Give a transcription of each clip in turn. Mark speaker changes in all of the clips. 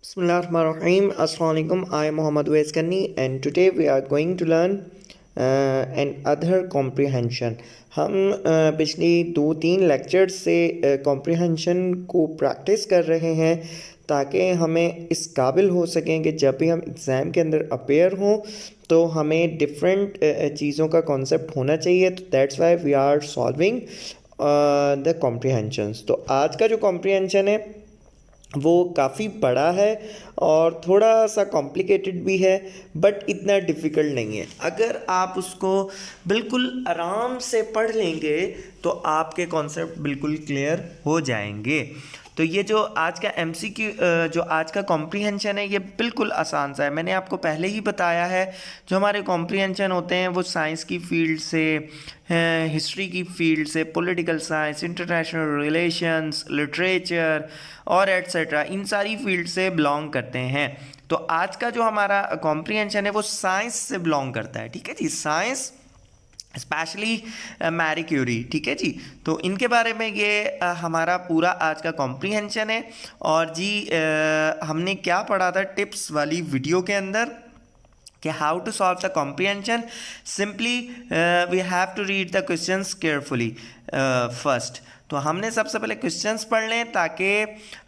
Speaker 1: Bismillahirrahmanirrahim. Assalamu alaikum. I am Muhammad Uwais Kanni and today we are going to learn another comprehension. हम पिछली 2-3 lectures से comprehension को practice कर रहे हैं ताकि हमें इस काबिल हो सकें कि जब भी हम एग्ज़ाम के अंदर अपेयर हों तो हमें डिफरेंट चीज़ों का कॉन्सेप्ट होना चाहिए। तो that's why we are solving the comprehensions. तो आज का जो कॉम्प्रिहेंशन है वो काफ़ी बड़ा है और थोड़ा सा कॉम्प्लिकेटेड भी है, बट इतना डिफ़िकल्ट नहीं है। अगर आप उसको बिल्कुल आराम से पढ़ लेंगे तो आपके कॉन्सेप्ट बिल्कुल क्लियर हो जाएंगे। तो ये जो आज का एमसीक्यू जो आज का कॉम्प्रिहेंशन है ये बिल्कुल आसान सा है। मैंने आपको पहले ही बताया है जो हमारे कॉम्प्रिहेंशन होते हैं वो साइंस की फील्ड से, हिस्ट्री की फील्ड से, political science, international relations, literature और एट्सेट्रा, इन सारी फील्ड से बिलोंग करते हैं। तो आज का जो हमारा कॉम्प्रिहेंशन है वो साइंस से बिलोंग करता है। ठीक है जी, साइंस स्पेशली मैरी क्यूरी। ठीक है जी, तो इनके बारे में ये हमारा पूरा आज का कॉम्प्रिहेंशन है। और जी हमने क्या पढ़ा था टिप्स वाली वीडियो के अंदर कि how to solve the comprehension. Simply we have to read the questions carefully first. तो हमने सबसे पहले क्वेश्चंस पढ़ लें ताकि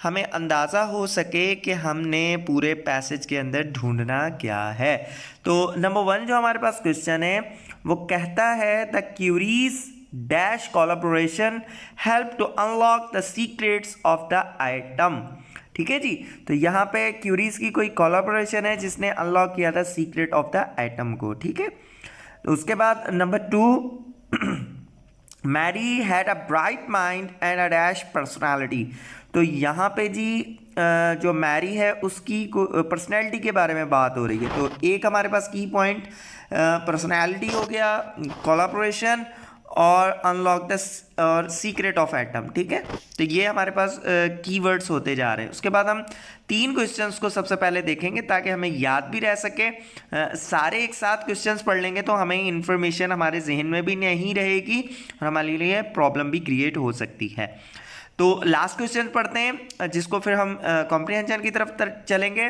Speaker 1: हमें अंदाज़ा हो सके कि हमने पूरे पैसेज के अंदर ढूंढना क्या है। तो नंबर 1 जो हमारे पास क्वेश्चन है वो कहता है the Curies dash collaboration help to unlock the secrets of the item. ठीक है जी, तो यहाँ पे क्यूरीज की कोई कोलैबोरेशन है जिसने अनलॉक किया था सीक्रेट ऑफ द आइटम को। ठीक है, तो उसके बाद number 2 Marie had a bright mind and a dash personality. तो यहाँ पे जी जो मैरी है उसकी पर्सनैलिटी के बारे में बात हो रही है। तो एक हमारे पास की पॉइंट पर्सनैलिटी हो गया, कोलैबोरेशन और अनलॉक द और सीक्रेट ऑफ एटम। ठीक है, तो ये हमारे पास कीवर्ड्स होते जा रहे हैं। उसके बाद हम 3 क्वेश्चंस को सबसे पहले देखेंगे ताकि हमें याद भी रह सके। सारे एक साथ क्वेश्चंस पढ़ लेंगे तो हमें इंफॉर्मेशन हमारे जहन में भी नहीं रहेगी और हमारे लिए प्रॉब्लम भी क्रिएट हो सकती है। तो लास्ट क्वेश्चन पढ़ते हैं जिसको फिर हम कॉम्प्रिहेंशन की तरफ चलेंगे।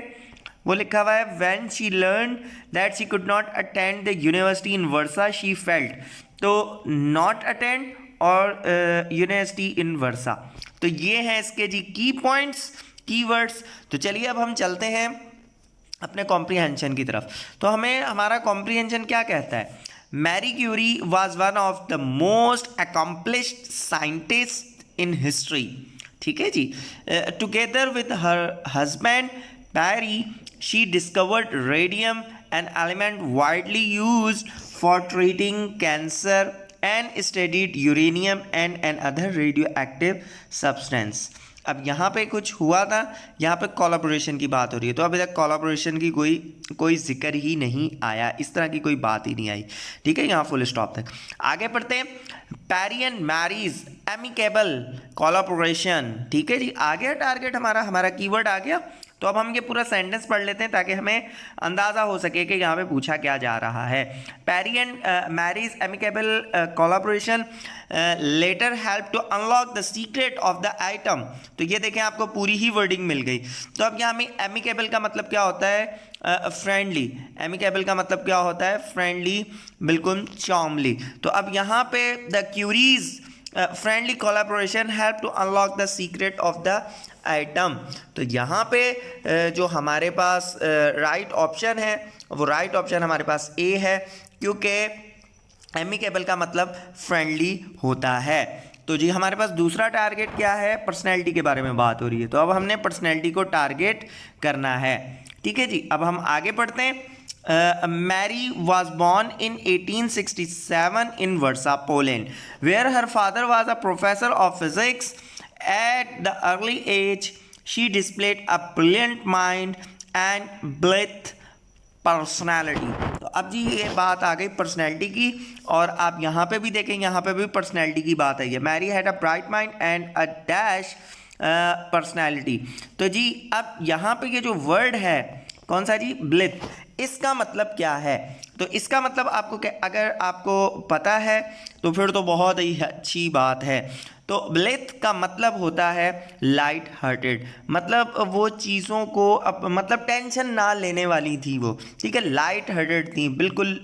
Speaker 1: वो लिखा हुआ है when she learn that she could not attend the university in versa she felt. तो नॉट अटेंड और यूनिवर्सिटी इन वर्सा, तो ये हैं इसके जी की पॉइंट्स, कीवर्ड्स। तो चलिए अब हम चलते हैं अपने कॉम्प्रिहेंशन की तरफ। तो हमें हमारा कॉम्प्रिहेंशन क्या कहता है, Marie Curie was one of the most accomplished scientist in history. ठीक है जी, together with her husband Pierre she discovered radium, an element widely used for treating cancer, and studied uranium and another radioactive substance। अब यहाँ पे कुछ हुआ था, यहाँ पे कोलैबोरेशन की बात हो रही है। तो अभी तक कोलैबोरेशन की कोई जिक्र ही नहीं आया, इस तरह की कोई बात ही नहीं आई। ठीक है, यहाँ फुल स्टॉप तक। आगे पढ़ते हैं, पैरी एंड मैरीज एमिकेबल कोलैबोरेशन। ठीक है जी, आ गया टारगेट हमारा कीवर्ड आ गया। तो अब हम ये पूरा सेंटेंस पढ़ लेते हैं ताकि हमें अंदाज़ा हो सके कि यहाँ पे पूछा क्या जा रहा है। Pierre and Marie's amicable collaboration later help to unlock the secret of the item. तो ये देखें आपको पूरी ही वर्डिंग मिल गई। तो अब यहाँ में एमिकेबल का मतलब क्या होता है, फ्रेंडली। एमिकेबल का मतलब क्या होता है, फ्रेंडली, बिल्कुल चार्मली। तो अब यहाँ पे the Curies friendly collaboration help to unlock the secret of the item. तो यहाँ पे जो हमारे पास राइट ऑप्शन है वो राइट ऑप्शन हमारे पास ए है, क्योंकि एमिकेबल का मतलब फ्रेंडली होता है। तो जी हमारे पास दूसरा टारगेट क्या है, पर्सनैलिटी के बारे में बात हो रही है। तो अब हमने पर्सनैलिटी को टारगेट करना है। ठीक है जी, अब हम आगे पढ़ते हैं। Mary was born in 1867 in Warsaw, Poland, where her father was a professor of physics. At the early age, she displayed a brilliant mind and blithe personality. तो अब जी ये बात आ गई पर्सनैलिटी की, और आप यहाँ पे भी देखें, यहाँ पे भी पर्सनैलिटी की बात आई है। Marie had a bright mind and a dash personality. तो जी अब यहाँ पे ये जो वर्ड है कौन सा जी, ब्लिथ, इसका मतलब क्या है। तो इसका मतलब आपको अगर आपको पता है तो फिर तो बहुत ही अच्छी बात है। तो ब्लिथ का मतलब होता है लाइट हार्टेड, मतलब वो चीज़ों को मतलब टेंशन ना लेने वाली थी वो, ठीक है, लाइट हार्टेड थी, बिल्कुल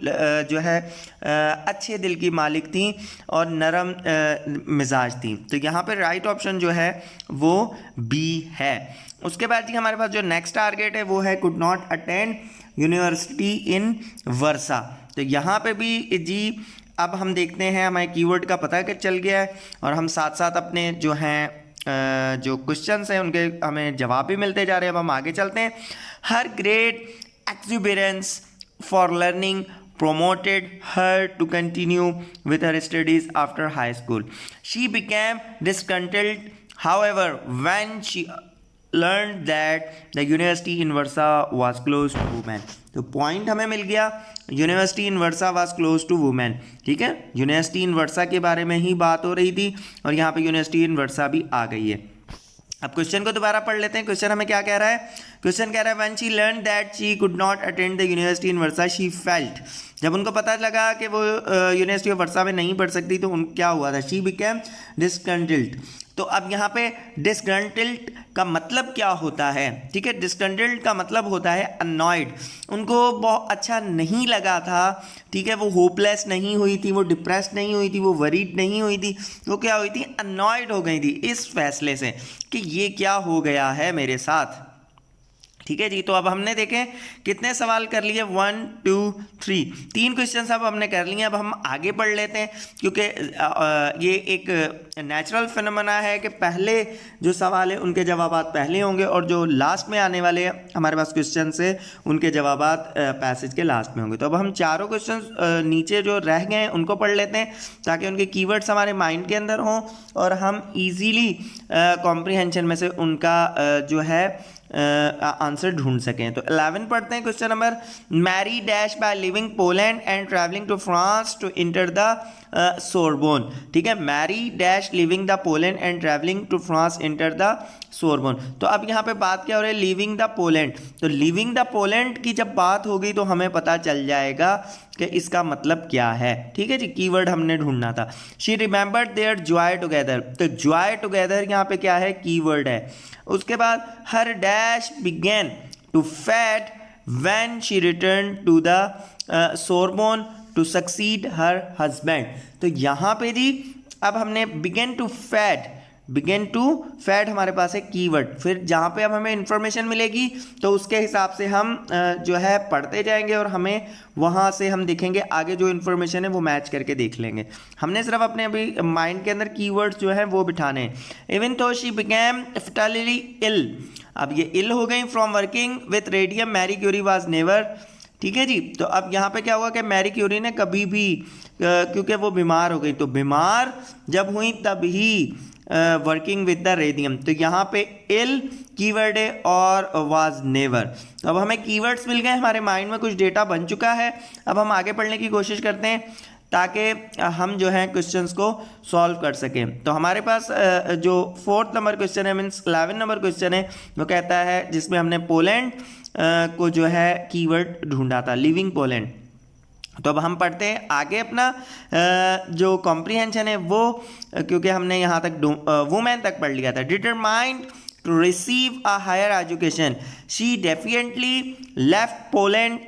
Speaker 1: जो है अच्छे दिल की मालिक थी और नरम मिजाज थी। तो यहाँ पे राइट ऑप्शन जो है वो बी है। उसके बाद जी हमारे पास जो नेक्स्ट टारगेट है वो है could not attend university in वर्सा। तो यहाँ पे भी जी अब हम देखते हैं, हमें कीवर्ड का पता चल गया है और हम साथ साथ अपने जो हैं जो क्वेश्चंस हैं उनके हमें जवाब भी मिलते जा रहे हैं। अब हम आगे चलते हैं। Her great exuberance for learning promoted her to continue with her studies after high school. She became disgruntled, however, when she learned that the university in Warsaw was closed to women. तो point हमें मिल गया, university in Warsaw was close to women, ठीक है, university in वर्सा के बारे में ही बात हो रही थी और यहाँ पे यूनिवर्सिटी इन वर्सा भी आ गई है। अब क्वेश्चन को दोबारा पढ़ लेते हैं। क्वेश्चन हमें क्या कह रहा है? क्वेश्चन कह रहा है when she learn that she could not attend the university in versa she felt, जब उनको पता लगा कि वो यूनिवर्सिटी ऑफ वर्सा में नहीं पढ़ सकती तो क्या हुआ था? She became disgruntled. तो अब यहाँ पे डिसग्रंटल्ड का मतलब क्या होता है? ठीक है, डिसग्रंटल्ड का मतलब होता है अनॉयड, उनको बहुत अच्छा नहीं लगा था, ठीक है, वो होपलेस नहीं हुई थी, वो डिप्रेस्ड नहीं हुई थी, वो वरीड नहीं हुई थी, वो क्या हुई थी? अनॉयड हो गई थी इस फैसले से कि ये क्या हो गया है मेरे साथ। ठीक है जी, तो अब हमने देखें कितने सवाल कर लिए, 1 2 3, 3 क्वेश्चन अब हमने कर लिए। अब हम आगे पढ़ लेते हैं क्योंकि ये एक नेचुरल फिनोमेना है कि पहले जो सवाल है उनके जवाब पहले होंगे और जो लास्ट में आने वाले हमारे पास क्वेश्चन से उनके जवाब पैसेज के लास्ट में होंगे। तो अब हम चारों क्वेश्चन नीचे जो रह गए हैं उनको पढ़ लेते हैं ताकि उनके कीवर्ड्स हमारे माइंड के अंदर हों और हम ईजीली कॉम्प्रिहेंशन में से उनका जो है आंसर ढूंढ सकें। तो 11 पढ़ते हैं question number, Marie dash by living Poland and travelling to France to enter the Sorbonne. ठीक है, Marie dash living the Poland and travelling to France enter the Sorbonne. तो अब यहाँ पे बात क्या हो रही है? Living the Poland. तो लिविंग द पोलैंड की जब बात होगी तो हमें पता चल जाएगा कि इसका मतलब क्या है। ठीक है जी, कीवर्ड हमने ढूंढना था। She remembered their joy together. तो जॉय टुगेदर यहाँ पे क्या है? कीवर्ड है। उसके बाद her dash began to fade when she return to the Sorbonne to succeed her husband. तो यहाँ पे जी अब हमने बिगेन टू फैट हमारे पास है कीवर्ड, फिर जहाँ पे अब हमें इंफॉर्मेशन मिलेगी तो उसके हिसाब से हम जो है पढ़ते जाएंगे और हमें वहाँ से हम देखेंगे आगे जो इन्फॉर्मेशन है वो मैच करके देख लेंगे। हमने सिर्फ अपने अभी माइंड के अंदर कीवर्ड्स जो है वो बिठाने हैं। इवन तो शी बिकेम फेटली इल, अब ये इल हो गई from working with radium Marie Curie was never. ठीक है जी, तो अब यहाँ पे क्या हुआ कि मैरी क्यूरी ने कभी भी क्योंकि वो बीमार हो गई, तो बीमार जब हुई तब ही वर्किंग विद द रेडियम। तो यहाँ पे इल कीवर्ड है और वाज नेवर। तो अब हमें कीवर्ड्स मिल गए, हमारे माइंड में कुछ डेटा बन चुका है। अब हम आगे पढ़ने की कोशिश करते हैं ताकि हम जो है क्वेश्चंस को सॉल्व कर सकें। तो हमारे पास जो 4th नंबर क्वेश्चन है, मीन्स 11 नंबर क्वेश्चन है, वो कहता है जिसमें हमने पोलैंड को जो है कीवर्ड ढूंढा था, लिविंग पोलैंड। तो अब हम पढ़ते हैं आगे अपना जो कॉम्प्रिहेंशन है वो, क्योंकि हमने यहाँ तक वुमेन तक पढ़ लिया था। Determined to receive a higher education she definitely left Poland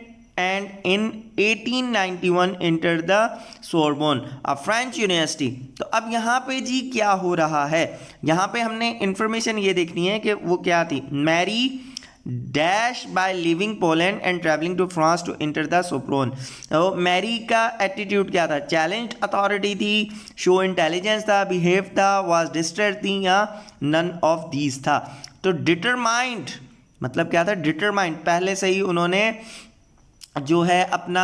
Speaker 1: and in 1891 entered the Sorbonne, a French university। तो अब यहाँ पे जी क्या हो रहा है? यहाँ पे हमने इंफॉर्मेशन ये देखनी है कि वो क्या थी। Marie dash by living Poland and travelling to France to enter the Sorbonne. तो मैरी का एटीट्यूड क्या था? चैलेंज अथॉरिटी थी, शो इंटेलिजेंस था, बिहेव था, वाज डिस्ट्रेस थी या नन ऑफ दीज था। तो डिटरमाइंड मतलब क्या था? डिटरमाइंड पहले से ही उन्होंने जो है अपना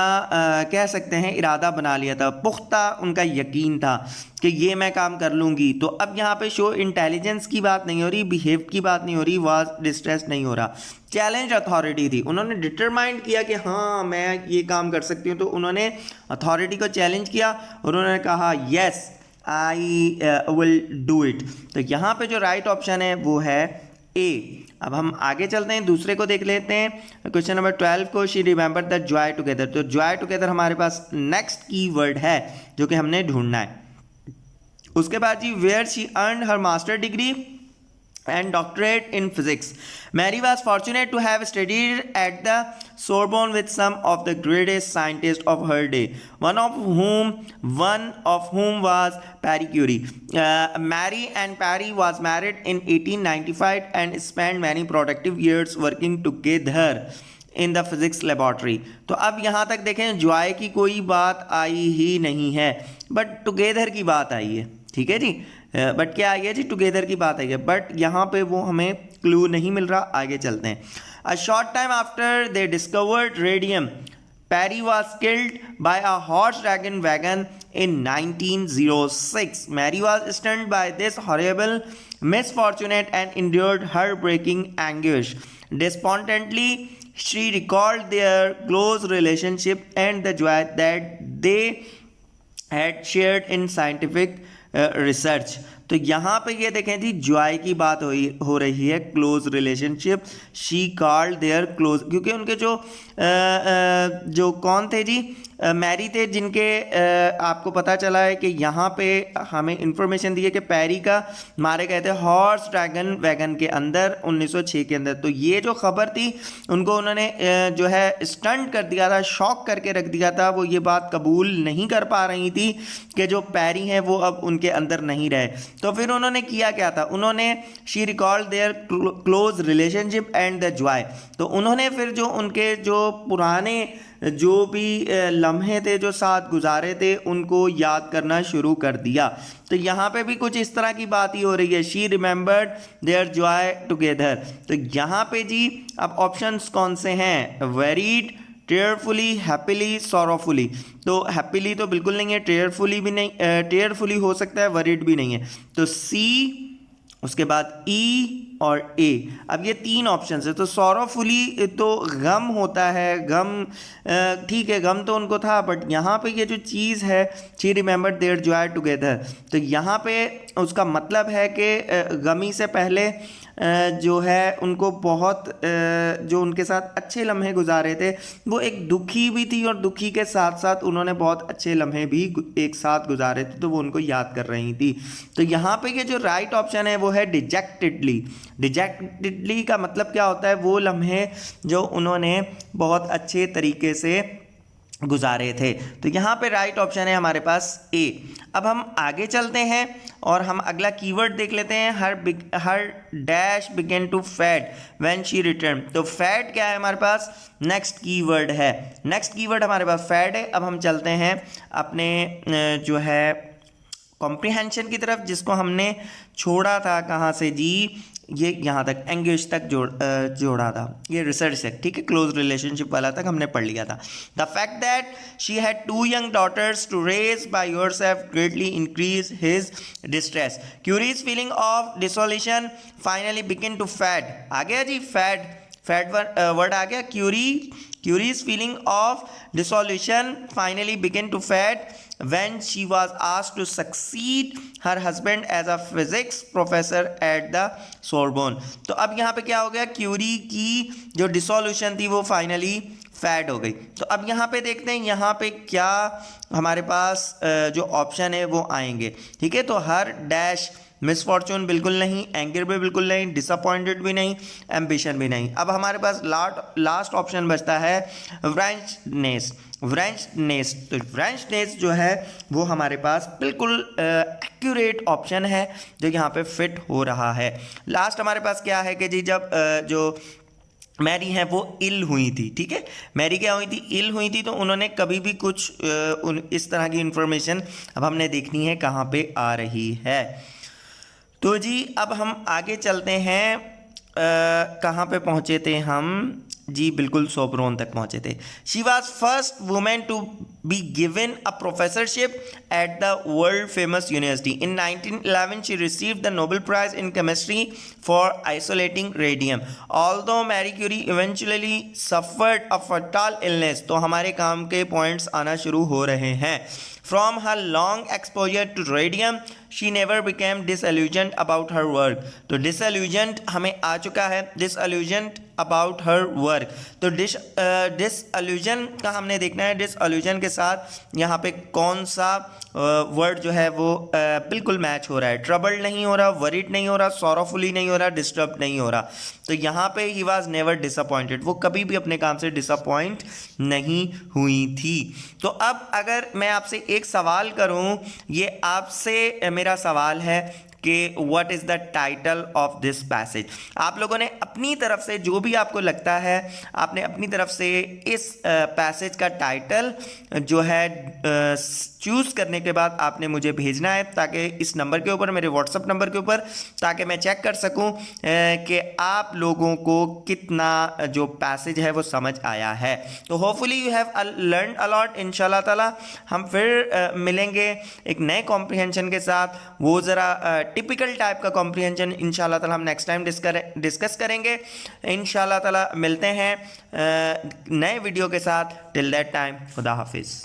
Speaker 1: कह सकते हैं इरादा बना लिया था, पुख्ता उनका यकीन था कि ये मैं काम कर लूँगी। तो अब यहाँ पे शो इंटेलिजेंस की बात नहीं हो रही, बिहेव की बात नहीं हो रही, वाज डिस्ट्रेस नहीं हो रहा, चैलेंज अथॉरिटी थी। उन्होंने डिटरमाइंड किया कि हाँ मैं ये काम कर सकती हूँ, तो उन्होंने अथॉरिटी को चैलेंज किया और उन्होंने कहा yes I will do it. तो यहाँ पे जो राइट ऑप्शन है वो है ए। अब हम आगे चलते हैं, दूसरे को देख लेते हैं। क्वेश्चन नंबर 12 को, she remember the Joy together. तो जॉय टुगेदर हमारे पास नेक्स्ट कीवर्ड है जो कि हमने ढूंढना है। उसके बाद G where she earn her master degree and doctorate in physics. Mary was fortunate to have studied at the Sorbonne with some of the greatest scientists of her day, one of whom was Marie Curie. Mary and Parry was married in 1895 and spent many productive years working together in the physics laboratory. तो अब यहाँ तक देखें Joy की कोई बात आई ही नहीं है, बट टुगेदर की बात आई है, ठीक है जी। बट क्या आई है जी, टुगेदर की बात आई है, बट यहाँ पे वो हमें क्लू नहीं मिल रहा। आगे चलते हैं। A short time after they discovered radium, Parry was killed by a horse dragon wagon in 1906. Mary was stunned by this horrible misfortune and endured heartbreaking anguish. Despondently, she recalled their close relationship and the joy that they had shared in scientific research. तो यहाँ पे ये देखें जी Joy की बात हो रही है, close relationship, she called their close, क्योंकि उनके जो कौन थे जी, मैरी थे, जिनके आपको पता चला है कि यहाँ पे हमें इंफॉर्मेशन दी है कि पैरी का मारे गए थे हॉर्स ड्रैगन वैगन के अंदर 1906 के अंदर। तो ये जो खबर थी उनको उन्होंने जो है स्टंट कर दिया था, शॉक करके रख दिया था। वो ये बात कबूल नहीं कर पा रही थी कि जो पैरी हैं वो अब उनके अंदर नहीं रहे। तो फिर उन्होंने किया क्या था, उन्होंने she recalled their close relationship and the joy. तो उन्होंने फिर जो उनके जो पुराने जो भी लम्हे थे जो साथ गुजारे थे उनको याद करना शुरू कर दिया। तो यहाँ पे भी कुछ इस तरह की बात ही हो रही है, she remembered their joy together. तो यहाँ पे जी अब ऑप्शंस कौन से हैं, वेरीड, टेयरफुली, हैप्पीली, सॉरोफुली। तो हैप्पीली तो बिल्कुल नहीं है, टेयरफुली भी नहीं, टेयरफुली हो सकता है, वरीड भी नहीं है। तो सी, उसके बाद ई और ए। अब ये तीन ऑप्शन है। तो सॉरोफुली तो गम होता है, गम ठीक है, गम तो उनको था, बट यहाँ पे ये जो चीज़ है she remembered their joy together, तो यहाँ पे उसका मतलब है कि गमी से पहले जो है उनको बहुत जो उनके साथ अच्छे लम्हे गुजारे थे, वो एक दुखी भी थी और दुखी के साथ साथ उन्होंने बहुत अच्छे लम्हे भी एक साथ गुजारे थे, तो वो उनको याद कर रही थी। तो यहाँ पे ये जो राइट ऑप्शन है वो है डिजेक्टेडली। डिजेक्टेडली का मतलब क्या होता है, वो लम्हे जो उन्होंने बहुत अच्छे तरीके से गुजारे थे। तो यहाँ पे राइट ऑप्शन है हमारे पास ए। अब हम आगे चलते हैं और हम अगला कीवर्ड देख लेते हैं, her dash began to fade when she return. तो फैड क्या है हमारे पास, नेक्स्ट कीवर्ड है, नेक्स्ट कीवर्ड हमारे पास फैड है। अब हम चलते हैं अपने जो है कॉम्प्रिहेंशन की तरफ, जिसको हमने छोड़ा था कहाँ से जी, ये यहाँ तक एंग्विश तक जोड़ा था, ये रिसर्च से, ठीक है, क्लोज रिलेशनशिप वाला तक हमने पढ़ लिया था। The fact that she had 2 young daughters to raise by herself greatly increased his distress. Curie's feeling of desolation finally began to fade. आ गया जी फैड वर्ड आ गया। Curie's feeling of dissolution finally began to fade when she was asked to succeed her husband as a physics professor at the Sorbonne. तो अब यहाँ पे क्या हो गया, Curie की जो डिसोल्यूशन थी वो फाइनली फैड हो गई। तो अब यहाँ पे देखते हैं यहाँ पे क्या हमारे पास जो ऑप्शन है वो आएंगे, ठीक है। तो हर डैश, मिसफॉर्चून बिल्कुल नहीं, एंगर भी बिल्कुल नहीं, डिसअपॉइंटेड भी नहीं, एम्बिशन भी नहीं। अब हमारे पास लास्ट ऑप्शन बचता है व्रेंचनेस। तो व्रेंचनेस जो है वो हमारे पास बिल्कुल एक्यूरेट ऑप्शन है जो यहाँ पे फिट हो रहा है। लास्ट हमारे पास क्या है कि जी जब जो मैरी हैं वो इल हुई थी, ठीक है, मैरी क्या हुई थी, इल हुई थी, तो उन्होंने कभी भी कुछ इस तरह की इंफॉर्मेशन अब हमने देखनी है कहाँ पे आ रही है। तो जी अब हम आगे चलते हैं, कहाँ पे पहुँचे थे हम जी, बिल्कुल सोबरोन तक पहुँचे थे। She was first women to be given a professorship at the world famous university. In 1911 she received the Nobel prize in chemistry for isolating radium. Although Marie Curie eventually suffered a fatal illness. तो हमारे काम के points आना शुरू हो रहे हैं। From her long exposure to radium, she never became disillusioned about her work. तो disillusioned हमें आ चुका है, disillusioned about her work. तो disillusion का हमने देखना है, disillusion के साथ यहाँ पे कौन सा वर्ड जो है वो बिल्कुल मैच हो रहा है. ट्रबल्ड नहीं हो रहा, वरीड नहीं हो रहा, सॉरोफुली नहीं हो रहा, डिस्टर्ब नहीं हो रहा. तो यहाँ पे ही वॉज नेवर डिसअपॉइंटेड, वो कभी भी अपने काम से डिसअपॉइंट नहीं हुई थी. तो अब अगर मैं आपसे एक सवाल करूँ, ये आपसे मेरा सवाल है कि what is the title of this passage. आप लोगों ने अपनी तरफ से जो भी आपको लगता है, आपने अपनी तरफ से इस पैसेज का टाइटल जो है चूज़ करने के बाद आपने मुझे भेजना है, ताकि इस नंबर के ऊपर, मेरे व्हाट्सअप नंबर के ऊपर, ताकि मैं चेक कर सकूं कि आप लोगों को कितना जो पैसेज है वो समझ आया है. तो hopefully you have learn a lot. इंशाल्लाह ताला हम फिर मिलेंगे एक नए कॉम्प्रिहेंशन के साथ. वो ज़रा टिपिकल टाइप का कॉम्प्रिहेंशन इंशाल्लाह ताला हम नेक्स्ट टाइम डिस्कस करेंगे. इंशाल्लाह ताला मिलते हैं नए वीडियो के साथ. टिल दैट टाइम, खुदा हाफिज़.